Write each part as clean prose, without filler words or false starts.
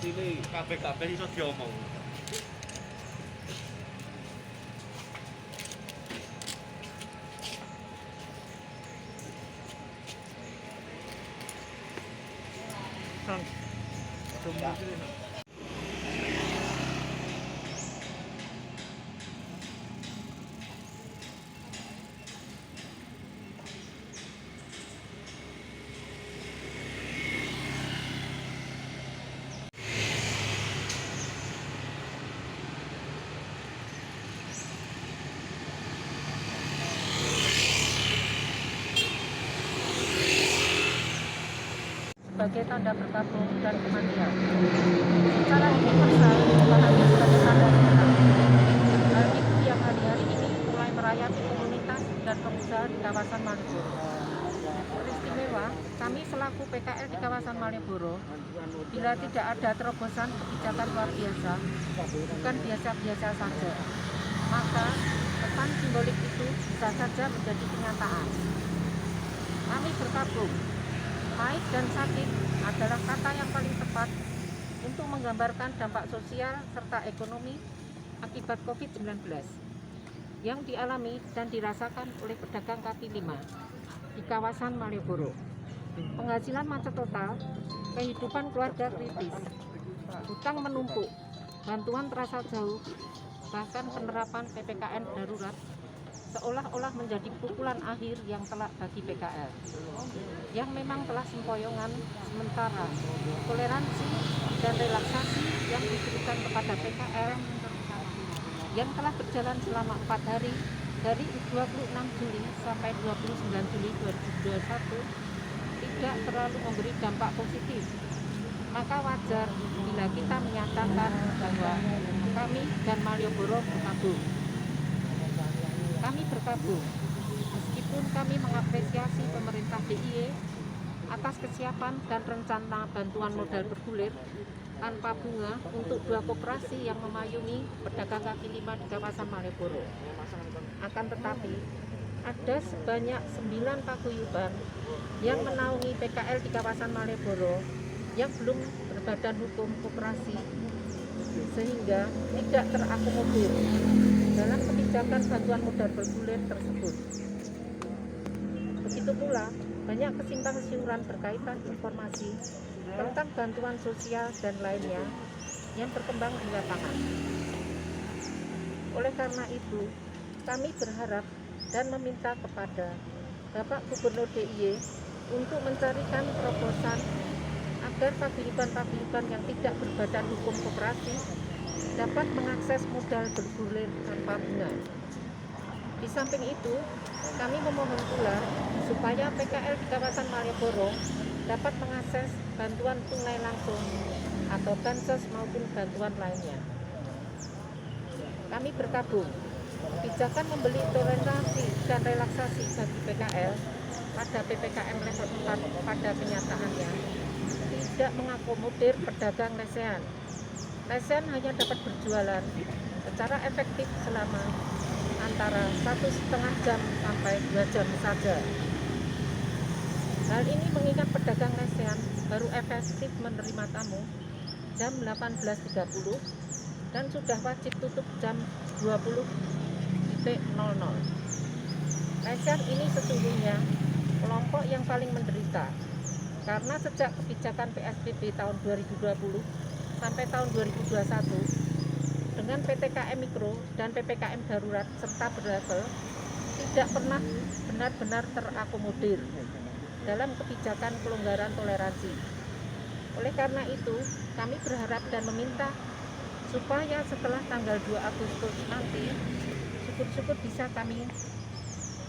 Mestine kabeh-kabeh iso diomong. Sebagai tanda berkabung dan kemandirian. Secara universal dipahami sebagai tanda berkabung. Hal itu yang hari-hari ini mulai merayati komunitas dan pengusaha di kawasan Malioboro. Beristimewa, kami selaku PKL di kawasan Malioboro, bila tidak ada terobosan kebijakan luar biasa, bukan biasa-biasa saja, maka pesan simbolik itu bisa saja menjadi kenyataan. Kami berkabung. Pahit dan sakit adalah kata yang paling tepat untuk menggambarkan dampak sosial serta ekonomi akibat COVID-19 yang dialami dan dirasakan oleh pedagang kaki lima di kawasan Malioboro. Penghasilan macet total, kehidupan keluarga kritis, hutang menumpuk, bantuan terasa jauh, bahkan penerapan PPKM darurat seolah-olah menjadi pukulan akhir yang telak bagi PKL yang memang telah sempoyongan sementara toleransi dan relaksasi yang diberikan kepada PKL yang telah berjalan selama 4 hari dari 26 Juli sampai 29 Juli 2021 tidak terlalu memberi dampak positif. Maka wajar bila kita menyatakan bahwa kami dan Malioboro berkabung. Kami berkabung, meskipun kami mengapresiasi pemerintah DIY atas kesiapan dan rencana bantuan modal bergulir tanpa bunga untuk 2 koperasi yang memayungi pedagang kaki lima di kawasan Malioboro. Akan tetapi, ada sebanyak 9 paguyuban yang menaungi PKL di kawasan Malioboro yang belum berbadan hukum koperasi, sehingga tidak terakomodir dalam kebijakan bantuan modal bergulir tersebut. Begitu pula, banyak kesimpang siuran berkaitan informasi tentang bantuan sosial dan lainnya yang berkembang di lapangan. Oleh karena itu, kami berharap dan meminta kepada Bapak Gubernur DIY untuk mencarikan terobosan agar paguyuban-paguyuban yang tidak berbadan hukum koperasi dapat mengakses modal bergulir tanpa bunga. Di samping itu, kami memohon pula supaya PKL di kawasan Malioboro dapat mengakses bantuan tunai langsung atau bansos maupun bantuan lainnya. Kami berkabung, kebijakan membeli toleransi dan relaksasi bagi PKL pada PPKM level 4 pada kenyataannya tidak mengakomodir pedagang lesehan. Lesehan hanya dapat berjualan secara efektif selama antara 1,5 jam sampai 2 jam saja. Hal ini mengingat pedagang lesehan baru efektif menerima tamu jam 18.30 dan sudah wajib tutup jam 20.00. Lesehan ini sesungguhnya kelompok yang paling menderita karena sejak kebijakan PSBB tahun 2020 sampai tahun 2021 dengan PTKM Mikro dan PPKM Darurat serta berlevel tidak pernah benar-benar terakomodir dalam kebijakan pelonggaran toleransi. Oleh karena itu, kami berharap dan meminta supaya setelah tanggal 2 Agustus nanti, syukur-syukur bisa kami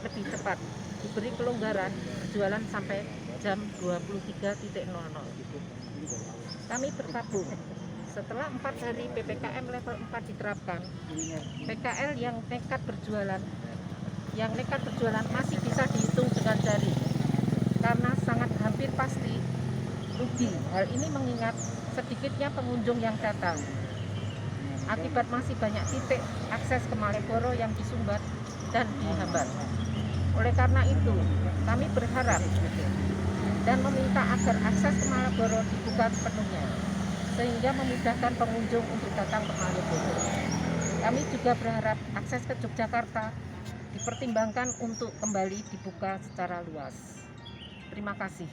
lebih cepat diberi pelonggaran berjualan sampai jam 23.00. Kami berkabung. Setelah 4 hari PPKM level 4 diterapkan, PKL yang nekat berjualan masih bisa dihitung dengan jari, karena sangat hampir pasti rugi. Hal ini mengingat sedikitnya pengunjung yang datang, akibat masih banyak titik akses ke Malioboro yang disumbat dan dihambat. Oleh karena itu, kami berharap dan meminta agar akses ke Malioboro dibuka sepenuhnya. sehingga memudahkan pengunjung untuk datang ke Malioboro. Kami juga berharap akses ke Yogyakarta dipertimbangkan untuk kembali dibuka secara luas. Terima kasih.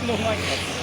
Slow mo.